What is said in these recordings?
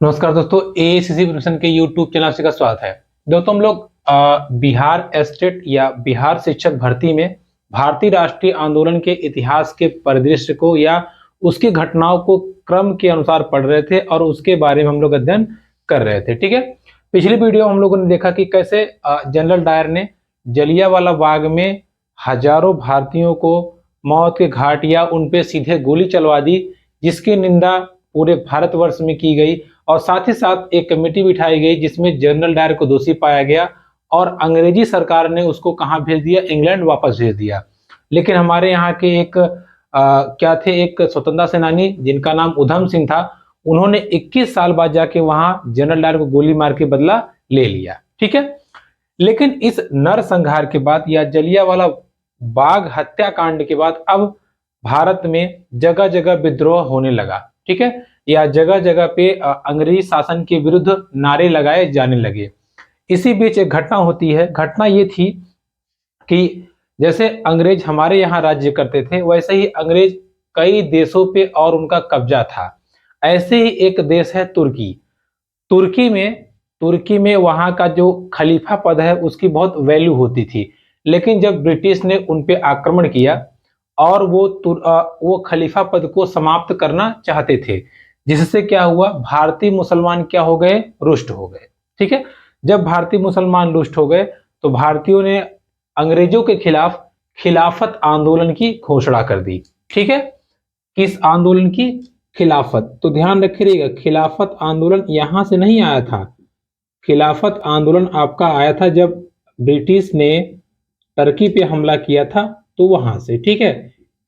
नमस्कार दोस्तों, ACC profession के यूट्यूब चैनल से का स्वागत है। दोस्तों हम लोग बिहार स्टेट या बिहार शिक्षक भर्ती में भारतीय राष्ट्रीय आंदोलन के इतिहास के परिदृश्य को या उसकी घटनाओं को क्रम के अनुसार पढ़ रहे थे और उसके बारे में हम लोग अध्ययन कर रहे थे। ठीक है, पिछली वीडियो हम लोगों ने देखा कि कैसे जनरल डायर ने जलियांवाला बाग में हजारों भारतीयों को मौत के घाट या उन पे सीधे गोली चलवा दी, जिसकी निंदा पूरे भारतवर्ष में की गई और साथ ही साथ एक कमेटी बिठाई गई जिसमें जनरल डायर को दोषी पाया गया और अंग्रेजी सरकार ने उसको कहां भेज दिया, इंग्लैंड वापस भेज दिया। लेकिन हमारे यहाँ के एक क्या थे, एक स्वतंत्रता सेनानी जिनका नाम उधम सिंह था, उन्होंने 21 साल बाद जाके वहां जनरल डायर को गोली मार के बदला ले लिया। ठीक है, लेकिन इस नरसंहार के बाद या जलियांवाला बाग हत्याकांड के बाद अब भारत में जगह जगह विद्रोह होने लगा। ठीक है, या जगह जगह पे अंग्रेजी शासन के विरुद्ध नारे लगाए जाने लगे। इसी बीच एक घटना होती है। घटना ये थी कि जैसे अंग्रेज हमारे यहाँ राज्य करते थे, वैसे ही अंग्रेज कई देशों पे और उनका कब्जा था। ऐसे ही एक देश है तुर्की। तुर्की में वहाँ का जो खलीफा पद है उसकी बहुत वैल्यू होती थी। लेकिन जब ब्रिटिश ने उन पे आक्रमण किया और वो खलीफा पद को समाप्त करना चाहते थे, जिससे क्या हुआ, भारतीय मुसलमान क्या हो गए, रुष्ट हो गए। ठीक है, जब भारतीय मुसलमान रुष्ट हो गए तो भारतीयों ने अंग्रेजों के खिलाफ खिलाफत आंदोलन की घोषणा कर दी। ठीक है, किस आंदोलन की? खिलाफत। तो ध्यान रखिएगा, खिलाफत आंदोलन यहां से नहीं आया था। खिलाफत आंदोलन आपका आया था जब ब्रिटिश ने टर्की पे हमला किया था, तो वहां से। ठीक है,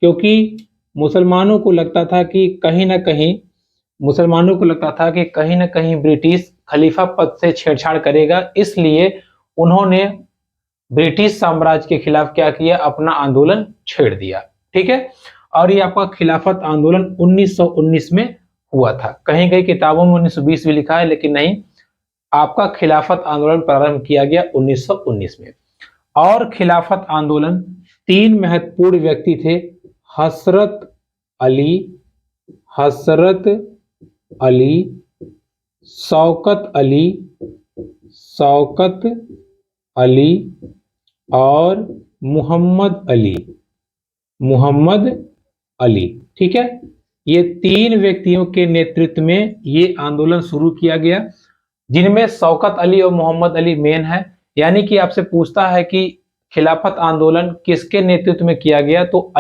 क्योंकि मुसलमानों को लगता था कि कहीं ना कहीं ब्रिटिश खलीफा पद से छेड़छाड़ करेगा, इसलिए उन्होंने ब्रिटिश साम्राज्य के खिलाफ क्या किया, अपना आंदोलन छेड़ दिया। ठीक है, और ये आपका खिलाफत आंदोलन 1919 में हुआ था। कहीं कहीं किताबों में 1920 भी लिखा है, लेकिन नहीं, आपका खिलाफत आंदोलन प्रारंभ किया गया 1919 में। और खिलाफत आंदोलन 3 महत्वपूर्ण व्यक्ति थे, हसरत अली, शौकत अली और मोहम्मद अली। ठीक है, ये 3 व्यक्तियों के नेतृत्व में ये आंदोलन शुरू किया गया, जिनमें शौकत अली और मोहम्मद अली मेन है। यानी कि आपसे पूछता है कि खिलाफत आंदोलन किसके नेतृत्व में किया गया, तो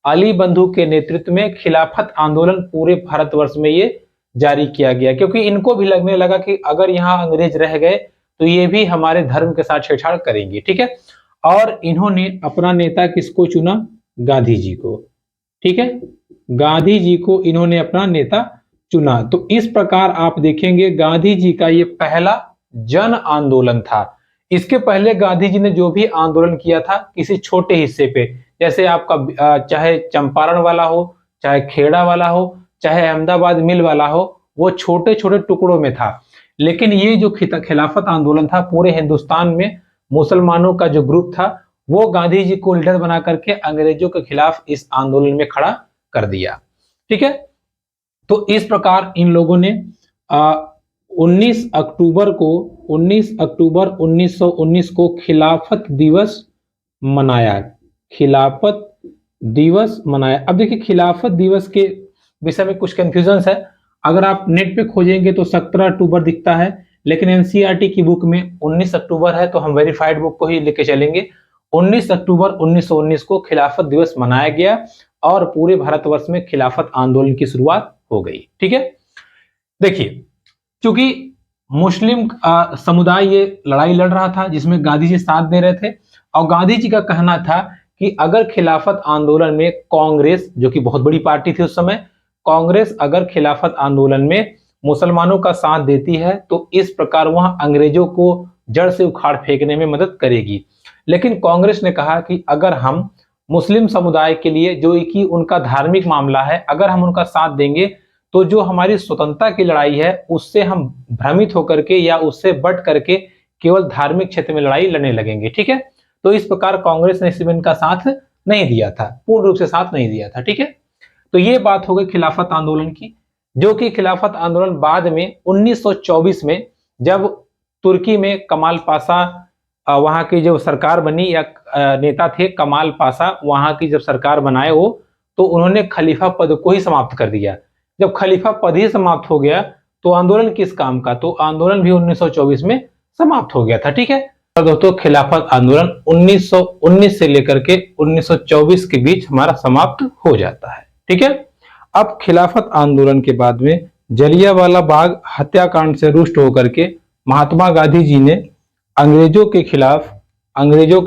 अली बंधु के नेतृत्व में खिलाफत आंदोलन पूरे भारतवर्ष में ये जारी किया गया, क्योंकि इनको भी लगने लगा कि अगर यहाँ अंग्रेज रह गए तो ये भी हमारे धर्म के साथ छेड़छाड़ करेंगे। ठीक है, और इन्होंने अपना नेता किसको चुना? गांधी जी को। ठीक है, गांधी जी को इन्होंने अपना नेता चुना। तो इस प्रकार आप देखेंगे गांधी जी का ये पहला जन आंदोलन था। इसके पहले गांधी जी ने जो भी आंदोलन किया था किसी छोटे हिस्से पे, जैसे आपका चाहे चंपारण वाला हो, चाहे खेड़ा वाला हो, चाहे अहमदाबाद मिल वाला हो, वो छोटे छोटे टुकड़ों में था। लेकिन ये जो खिलाफत आंदोलन था, पूरे हिंदुस्तान में मुसलमानों का जो ग्रुप था, वो गांधी जी को लीडर बना करके अंग्रेजों के खिलाफ इस आंदोलन में खड़ा कर दिया। ठीक है, तो इस प्रकार इन लोगों ने 19 अक्टूबर 1919 को खिलाफत दिवस मनाया। अब देखिए, खिलाफत दिवस के विषय में कुछ कंफ्यूजन है। अगर आप नेट पे खोजेंगे तो 17 अक्टूबर दिखता है, लेकिन एनसीईआरटी की बुक में 19 अक्टूबर है, तो हम वेरीफाइड बुक को ही लेके चलेंगे। 19 अक्टूबर 1919 को खिलाफत दिवस मनाया गया और पूरे भारतवर्ष में खिलाफत आंदोलन की शुरुआत हो गई। ठीक है, देखिए, क्योंकि मुस्लिम समुदाय ये लड़ाई लड़ रहा था जिसमें गांधी जी साथ दे रहे थे, और गांधी जी का कहना था कि अगर खिलाफत आंदोलन में कांग्रेस, जो कि बहुत बड़ी पार्टी थी उस समय, कांग्रेस अगर खिलाफत आंदोलन में मुसलमानों का साथ देती है तो इस प्रकार वह अंग्रेजों को जड़ से उखाड़ फेंकने में मदद करेगी। लेकिन कांग्रेस ने कहा कि अगर हम मुस्लिम समुदाय के लिए, जो कि उनका धार्मिक मामला है, अगर हम उनका साथ देंगे तो जो हमारी स्वतंत्रता की लड़ाई है उससे हम भ्रमित होकर के या उससे बढ़ करके केवल धार्मिक क्षेत्र में लड़ाई लड़ने लगेंगे। ठीक है, तो इस प्रकार कांग्रेस ने इसमें इनका साथ नहीं दिया था, पूर्ण रूप से साथ नहीं दिया था। ठीक है, तो ये बात हो गई खिलाफत आंदोलन की। जो कि खिलाफत आंदोलन बाद में 1924 में जब तुर्की में कमाल पाशा वहां की जो सरकार बनी या नेता थे कमाल पाशा, वहां की जब सरकार बनाए वो, तो उन्होंने खलीफा पद को ही समाप्त कर दिया। जब खलीफा पद ही समाप्त हो गया तो आंदोलन किस काम का, तो आंदोलन भी 1924 में समाप्त हो गया था। ठीक है तो दोस्तों, खिलाफत आंदोलन 1919 से लेकर के 1924 के बीच हमारा समाप्त हो जाता है। ठीक है, अब खिलाफत आंदोलन के बाद में जलियांवाला बाग हत्याकांड से रुष्ट होकर के महात्मा गांधी जी ने अंग्रेजों के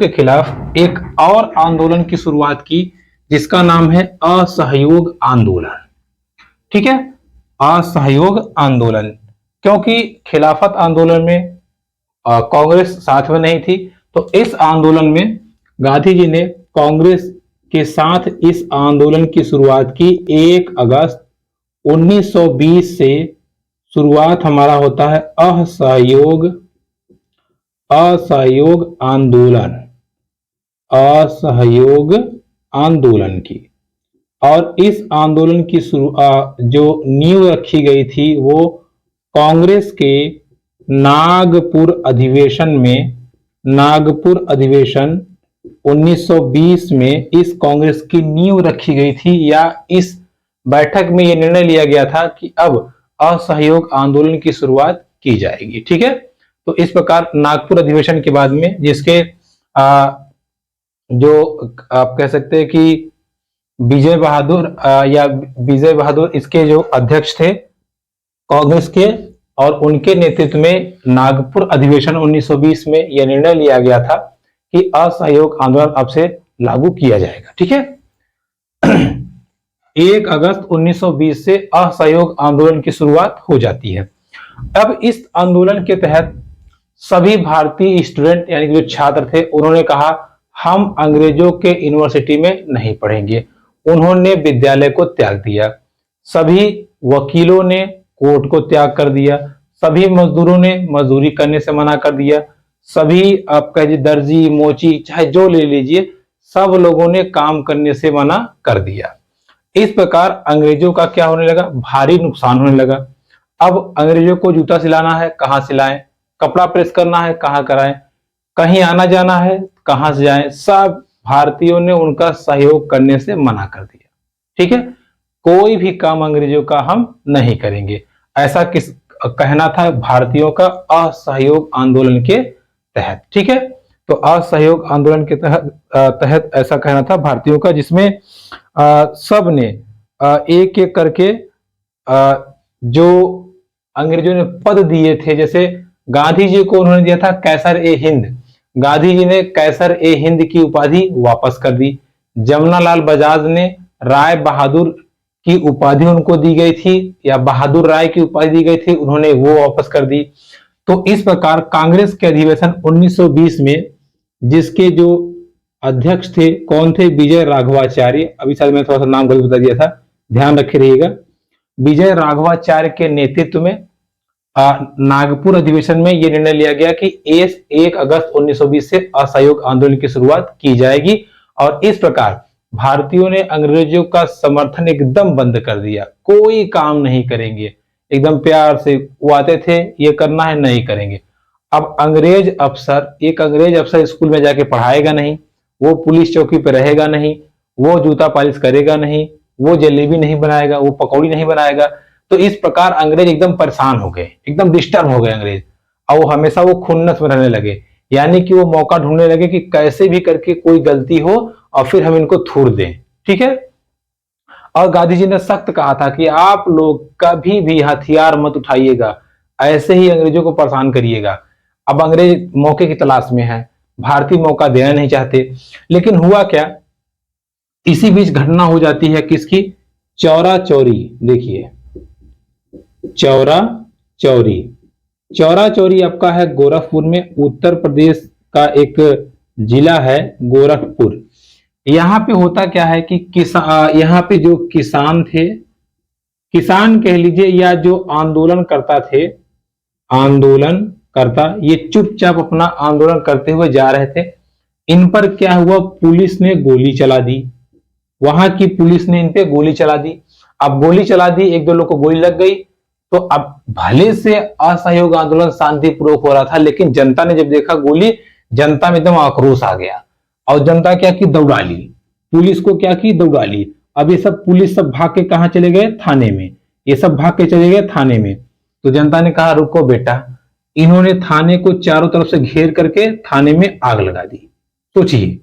खिलाफ एक और आंदोलन की शुरुआत की, जिसका नाम है असहयोग आंदोलन। ठीक है, असहयोग आंदोलन, क्योंकि खिलाफत आंदोलन में कांग्रेस साथ में नहीं थी, तो इस आंदोलन में गांधी जी ने कांग्रेस के साथ इस आंदोलन की शुरुआत की। 1 अगस्त 1920 से शुरुआत हमारा होता है असहयोग आंदोलन की। और इस आंदोलन की जो नींव रखी गई थी वो कांग्रेस के नागपुर अधिवेशन 1920 में इस कांग्रेस की नींव रखी गई थी, या इस बैठक में यह निर्णय लिया गया था कि अब असहयोग आंदोलन की शुरुआत की जाएगी। ठीक है, तो इस प्रकार नागपुर अधिवेशन के बाद में, जिसके जो आप कह सकते हैं कि विजय बहादुर इसके जो अध्यक्ष थे कांग्रेस के, और उनके नेतृत्व में नागपुर अधिवेशन 1920 में यह निर्णय लिया गया था कि असहयोग आंदोलन अब से लागू किया जाएगा। ठीक है 1 अगस्त 1920 से असहयोग आंदोलन की शुरुआत हो जाती है। अब इस आंदोलन के तहत सभी भारतीय स्टूडेंट यानी कि जो छात्र थे, उन्होंने कहा हम अंग्रेजों के यूनिवर्सिटी में नहीं पढ़ेंगे। उन्होंने विद्यालय को त्याग दिया। सभी वकीलों ने कोर्ट को त्याग कर दिया। सभी मजदूरों ने मजदूरी करने से मना कर दिया। सभी आप कहिए दर्जी, मोची, चाहे जो ले लीजिए, सब लोगों ने काम करने से मना कर दिया। इस प्रकार अंग्रेजों का क्या होने लगा, भारी नुकसान होने लगा। अब अंग्रेजों को जूता सिलाना है, कहां सिलाएं, कपड़ा प्रेस करना है, कहां कराएं, कहीं आना जाना है, कहां से जाएं, सब भारतीयों ने उनका सहयोग करने से मना कर दिया। ठीक है, कोई भी काम अंग्रेजों का हम नहीं करेंगे, ऐसा किस कहना था भारतीयों का असहयोग आंदोलन के तहत। ठीक है, तो असहयोग आंदोलन के तहत ऐसा कहना था भारतीयों का, जिसमें सब ने एक एक करके जो अंग्रेजों ने पद दिए थे, जैसे गांधी जी को उन्होंने दिया था कैसर ए हिंद, गांधी जी ने कैसर ए हिंद की उपाधि वापस कर दी। जमनालाल बजाज ने राय बहादुर की उपाधि उनको दी गई थी, या बहादुर राय की उपाधि दी गई थी, उन्होंने वो वापस कर दी। तो इस प्रकार कांग्रेस के अधिवेशन 1920 में जिसके जो अध्यक्ष थे कौन थे, विजय राघवाचार्य, अभी शायद मैं थोड़ा सा नाम गलत बता दिया था, ध्यान रखे रहिएगा। विजय राघवाचार्य के नेतृत्व में नागपुर अधिवेशन में यह निर्णय लिया गया कि 1 अगस्त 1920 से असहयोग आंदोलन की शुरुआत की जाएगी। और इस प्रकार भारतीयों ने अंग्रेजों का समर्थन एकदम बंद कर दिया, कोई काम नहीं करेंगे, एकदम प्यार से वो आते थे, ये करना है नहीं करेंगे। अब एक अंग्रेज अफसर स्कूल में जाके पढ़ाएगा नहीं, वो पुलिस चौकी पर रहेगा नहीं, वो जूता पालिश करेगा नहीं, वो जलेबी नहीं बनाएगा, वो पकौड़ी नहीं बनाएगा। तो इस प्रकार अंग्रेज एकदम परेशान हो गए, एकदम डिस्टर्ब हो गए अंग्रेज, और वो हमेशा वो खुन्नस में रहने लगे, यानी कि वो मौका ढूंढने लगे कि कैसे भी करके कोई गलती हो और फिर हम इनको थूर दें। ठीक है, और गांधी जी ने सख्त कहा था कि आप लोग कभी भी हथियार मत उठाइएगा, ऐसे ही अंग्रेजों को परेशान करिएगा। अब अंग्रेज मौके की तलाश में है, भारतीय मौका देना नहीं चाहते। लेकिन हुआ क्या, इसी बीच घटना हो जाती है किसकी, चौरा चौरी। देखिए चौरा चौरी आपका है गोरखपुर में, उत्तर प्रदेश का एक जिला है गोरखपुर। यहां पे होता क्या है कि यहाँ पे जो किसान थे, किसान कह लीजिए, या जो आंदोलनकर्ता, ये चुपचाप अपना आंदोलन करते हुए जा रहे थे। इन पर क्या हुआ, पुलिस ने गोली चला दी, वहां की पुलिस ने इन पे गोली चला दी। अब गोली चला दी, एक दो लोग को गोली लग गई, तो अब भले से असहयोग आंदोलन शांतिपूर्वक हो रहा था, लेकिन जनता ने जब देखा गोली, जनता में एकदम आक्रोश आ गया और जनता क्या की, दौड़ा ली, पुलिस को क्या की, दौड़ा ली। अब ये सब पुलिस सब भाग के कहा चले गए, थाने में, ये सब भाग के चले गए थाने में। तो जनता ने कहा रुको बेटा, इन्होंने थाने को चारों तरफ से घेर करके थाने में आग लगा दी। सोचिए,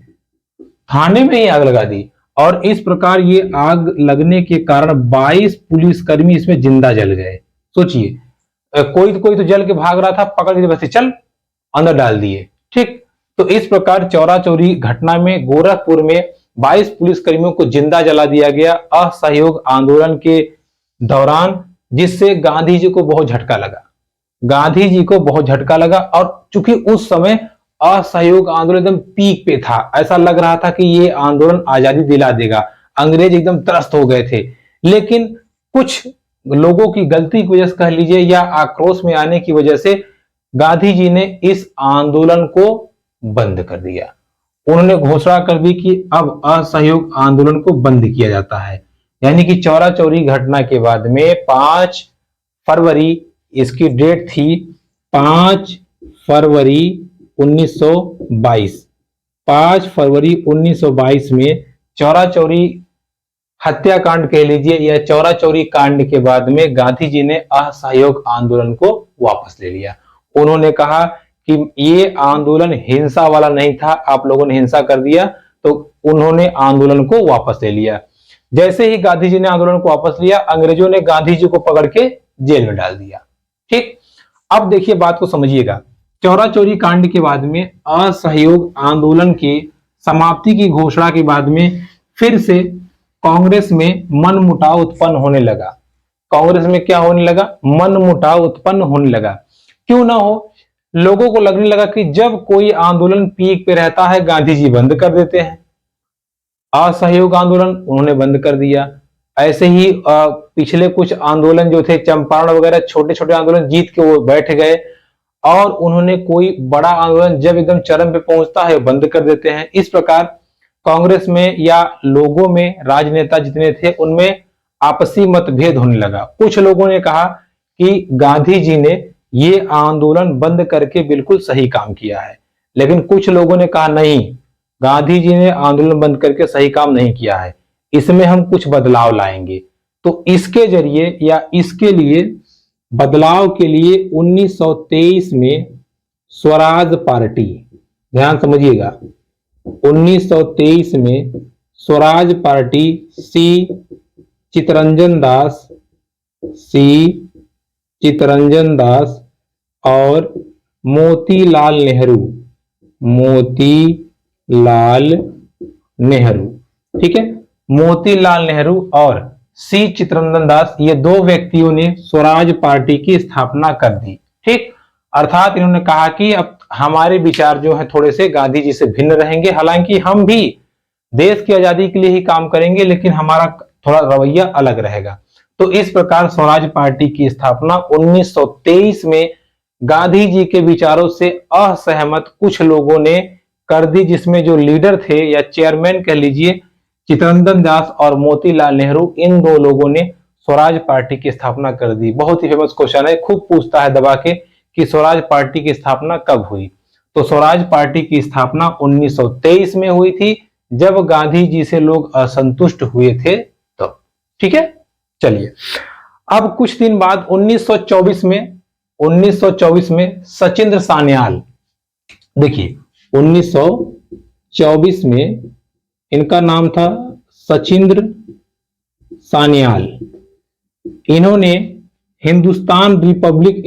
थाने में ही आग लगा दी, और इस प्रकार ये आग लगने के कारण 22 पुलिसकर्मी इसमें जिंदा जल गए। सोचिए, कोई तो जल के भाग रहा था, पकड़ के बस चल अंदर डाल दिए। ठीक, तो इस प्रकार चौरा चौरी घटना में गोरखपुर में 22 पुलिसकर्मियों को जिंदा जला दिया गया असहयोग आंदोलन के दौरान, जिससे गांधी जी को बहुत झटका लगा। गांधी जी को बहुत झटका लगा, और चूंकि उस समय असहयोग आंदोलन एकदम पीक पे था, ऐसा लग रहा था कि ये आंदोलन आजादी दिला देगा, अंग्रेज एकदम त्रस्त हो गए थे। लेकिन कुछ लोगों की गलती की वजह से कह लीजिए, या आक्रोश में आने की वजह से गांधी जी ने इस आंदोलन को बंद कर दिया। उन्होंने घोषणा कर दी कि अब असहयोग आंदोलन को बंद किया जाता है। यानी कि चौरा चौरी घटना के बाद में 5 फरवरी, इसकी डेट थी 5 फरवरी 1922, 5 फरवरी 1922 में चौरा चौरी हत्याकांड कह लीजिए या चौरा चौरी कांड के बाद में गांधी जी ने असहयोग आंदोलन को वापस ले लिया। उन्होंने कहा कि ये आंदोलन हिंसा वाला नहीं था, आप लोगों ने हिंसा कर दिया, तो उन्होंने आंदोलन को वापस ले लिया। जैसे ही गांधी जी ने आंदोलन को वापस लिया, अंग्रेजों ने गांधी जी को पकड़ के जेल में डाल दिया। ठीक, अब देखिए बात को समझिएगा। चौरा चौरी कांड के बाद में असहयोग आंदोलन की समाप्ति की घोषणा के बाद में फिर से कांग्रेस में मनमुटाव उत्पन्न होने लगा। कांग्रेस में क्या होने लगा? मनमुटाव उत्पन्न होने लगा। क्यों ना हो, लोगों को लगने लगा कि जब कोई आंदोलन पीक पे रहता है, गांधी जी बंद कर देते हैं। असहयोग आंदोलन उन्होंने बंद कर दिया। ऐसे ही पिछले कुछ आंदोलन जो थे, चंपारण वगैरह छोटे छोटे आंदोलन जीत के वो बैठ गए, और उन्होंने कोई बड़ा आंदोलन जब एकदम चरम पे पहुंचता है बंद कर देते हैं। इस प्रकार कांग्रेस में या लोगों में, राजनेता जितने थे उनमें आपसी मतभेद होने लगा। कुछ लोगों ने कहा कि गांधी जी ने ये आंदोलन बंद करके बिल्कुल सही काम किया है, लेकिन कुछ लोगों ने कहा नहीं, गांधी जी ने आंदोलन बंद करके सही काम नहीं किया है, इसमें हम कुछ बदलाव लाएंगे। तो इसके जरिए या इसके लिए बदलाव के लिए 1923 में स्वराज पार्टी, ध्यान समझिएगा, 1923 में स्वराज पार्टी सी चितरंजन दास और मोतीलाल नेहरू, ठीक है, मोतीलाल नेहरू और सी चितरंजन दास, ये दो व्यक्तियों ने स्वराज पार्टी की स्थापना कर दी। ठीक, अर्थात इन्होंने कहा कि अब हमारे विचार जो है थोड़े से गांधी जी से भिन्न रहेंगे, हालांकि हम भी देश की आजादी के लिए ही काम करेंगे, लेकिन हमारा थोड़ा रवैया अलग रहेगा। तो इस प्रकार स्वराज पार्टी की स्थापना 1923 में गांधी जी के विचारों से असहमत कुछ लोगों ने कर दी, जिसमें जो लीडर थे या चेयरमैन कह लीजिए, चितरंजन दास और मोतीलाल नेहरू, इन दो लोगों ने स्वराज पार्टी की स्थापना कर दी। बहुत ही फेमस क्वेश्चन है, खूब पूछता है दबा के कि स्वराज पार्टी की स्थापना कब हुई। तो स्वराज पार्टी की स्थापना 1923 में हुई थी, जब गांधी जी से लोग असंतुष्ट हुए थे तो। ठीक है, चलिए अब कुछ दिन बाद 1924 में सचिंद्र सान्याल, देखिए 1924 में इनका नाम था सचिंद्र सान्याल, इन्होंने हिंदुस्तान रिपब्लिक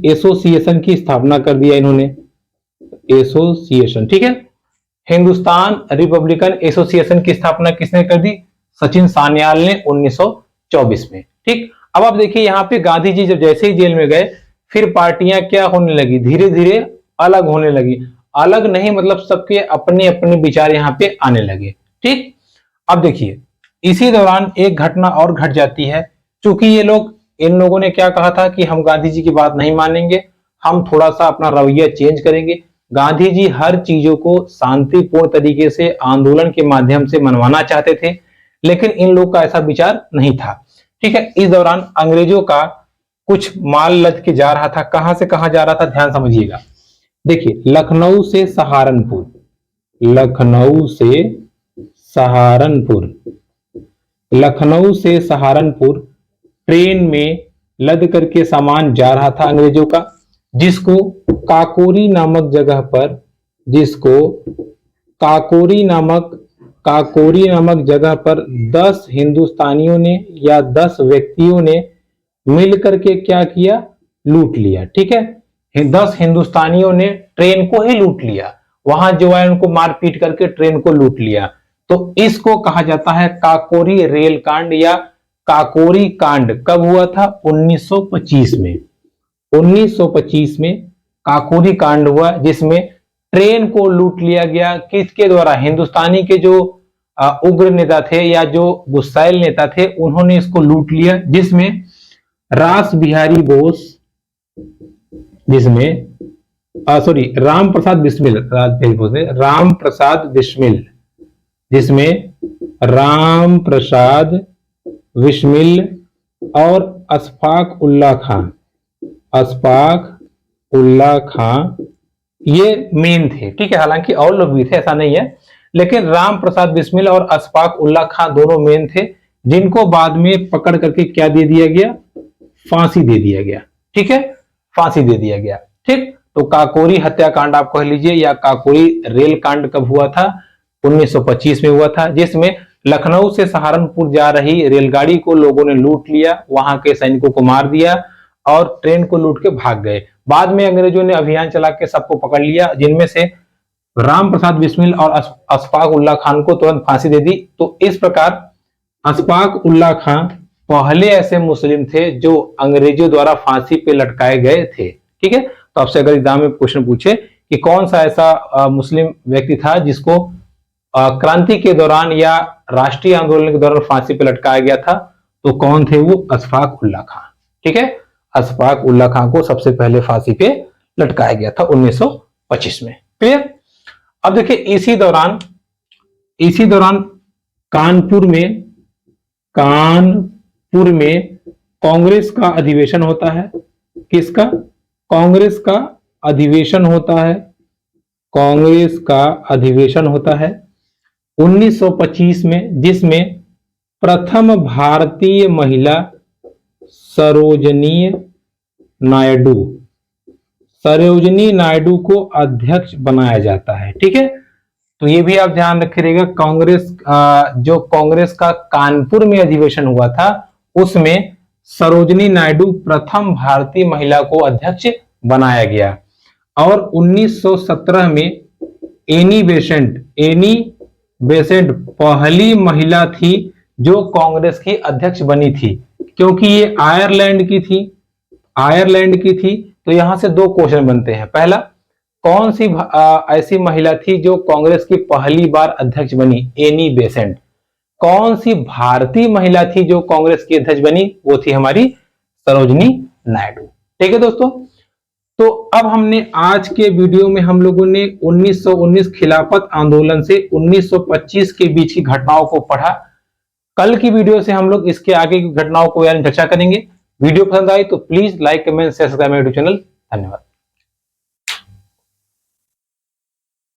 एसोसिएशन की स्थापना कर दिया इन्होंने, एसोसिएशन, ठीक है, हिंदुस्तान रिपब्लिकन एसोसिएशन की स्थापना किसने कर दी? सचिन सान्याल ने 1924 में। ठीक, अब आप देखिए यहाँ पे गांधी जी जब जैसे ही जेल में गए, फिर पार्टियां क्या होने लगी, धीरे धीरे अलग होने लगी। अलग नहीं मतलब सबके अपने अपने विचार यहाँ पे आने लगे। ठीक, अब देखिए इसी दौरान एक घटना और घट जाती है। चूंकि इन लोगों ने क्या कहा था कि हम गांधी जी की बात नहीं मानेंगे, हम थोड़ा सा अपना रवैया चेंज करेंगे। गांधी जी हर चीजों को शांतिपूर्ण तरीके से आंदोलन के माध्यम से मनवाना चाहते थे, लेकिन इन लोग का ऐसा विचार नहीं था। ठीक है, इस दौरान अंग्रेजों का कुछ माल लद के जा रहा था। कहां से कहां जा रहा था, ध्यान समझिएगा। देखिए, लखनऊ से सहारनपुर, लखनऊ से सहारनपुर, लखनऊ से सहारनपुर ट्रेन में लद करके सामान जा रहा था अंग्रेजों का, जिसको काकोरी नामक जगह पर, जिसको काकोरी नामक जगह पर 10 हिंदुस्तानियों ने या 10 व्यक्तियों ने मिलकर के क्या किया, लूट लिया। ठीक है, 10 हिंदुस्तानियों ने ट्रेन को ही लूट लिया, वहां जो है उनको मार पीट करके ट्रेन को लूट लिया। तो इसको कहा जाता है काकोरी रेल कांड या काकोरी कांड। कब हुआ था, 1925 में। 1925 में काकोरी कांड हुआ, जिसमें ट्रेन को लूट लिया गया। किसके द्वारा, हिंदुस्तानी के जो उग्र नेता थे या जो गुस्सैल नेता थे, उन्होंने इसको लूट लिया, जिसमें रास बिहारी बोस, जिसमें राम प्रसाद बिस्मिल, राम प्रसाद बिस्मिल, जिसमें राम प्रसाद बिस्मिल और अशफाक उल्ला खां, अशफाक उल्ला खां ये मेन थे। ठीक है, हालांकि और लोग भी थे, ऐसा नहीं है, लेकिन राम प्रसाद बिस्मिल और अशफाक उल्ला खां दोनों मेन थे, जिनको बाद में पकड़ करके क्या दे दिया गया, फांसी दे दिया गया। ठीक है, फांसी दे दिया गया। ठीक, तो काकोरी हत्याकांड आप कह लीजिए या काकोरी रेल कांड कब हुआ था, 1925 में हुआ था, जिसमें लखनऊ से सहारनपुर जा रही रेलगाड़ी को लोगों ने लूट लिया, वहां के सैनिकों को मार दिया और ट्रेन को लूट के भाग गए। बाद में अंग्रेजों ने अभियान चला के सबको पकड़ लिया, जिनमें से राम प्रसाद बिस्मिल और अशफाक उल्ला खान को तुरंत फांसी दे दी। तो इस प्रकार अशफाक उल्ला खान पहले ऐसे मुस्लिम थे जो अंग्रेजों द्वारा फांसी पे लटकाए गए थे। ठीक है, तो आपसे अगर एग्जाम में क्वेश्चन पूछे कि कौन सा ऐसा मुस्लिम व्यक्ति था जिसको क्रांति के दौरान या राष्ट्रीय आंदोलन के दौरान फांसी पे लटकाया गया था, तो कौन थे वो, अशफाक उल्ला खान। ठीक है, अशफाक उल्ला खान को सबसे पहले फांसी पे लटकाया गया था 1925 में। क्लियर। अब देखिए, इसी दौरान कानपुर में कांग्रेस का अधिवेशन होता है। किसका, कांग्रेस का अधिवेशन होता है, कांग्रेस का अधिवेशन होता है 1925 में, जिसमें प्रथम भारतीय महिला सरोजनी नायडू को अध्यक्ष बनाया जाता है। ठीक है, तो ये भी आप ध्यान रखिएगा, जो कांग्रेस का कानपुर में अधिवेशन हुआ था, उसमें सरोजनी नायडू प्रथम भारतीय महिला को अध्यक्ष बनाया गया। और 1917 में एनी बेसेंट पहली महिला थी जो कांग्रेस की अध्यक्ष बनी थी, क्योंकि ये आयरलैंड की थी। तो यहां से 2 क्वेश्चन बनते हैं। पहला, कौन सी ऐसी महिला थी जो कांग्रेस की पहली बार अध्यक्ष बनी, एनी बेसेंट। कौन सी भारतीय महिला थी जो कांग्रेस की अध्यक्ष बनी, वो थी हमारी सरोजनी नायडू। ठीक है दोस्तों, तो अब हमने आज के वीडियो में हम लोगों ने 1919 खिलाफत आंदोलन से 1925 के बीच की घटनाओं को पढ़ा। कल की वीडियो से हम लोग इसके आगे की घटनाओं को चर्चा करेंगे। वीडियो पसंद आई तो please like, comment, share, subscribe my YouTube channel. धन्यवाद।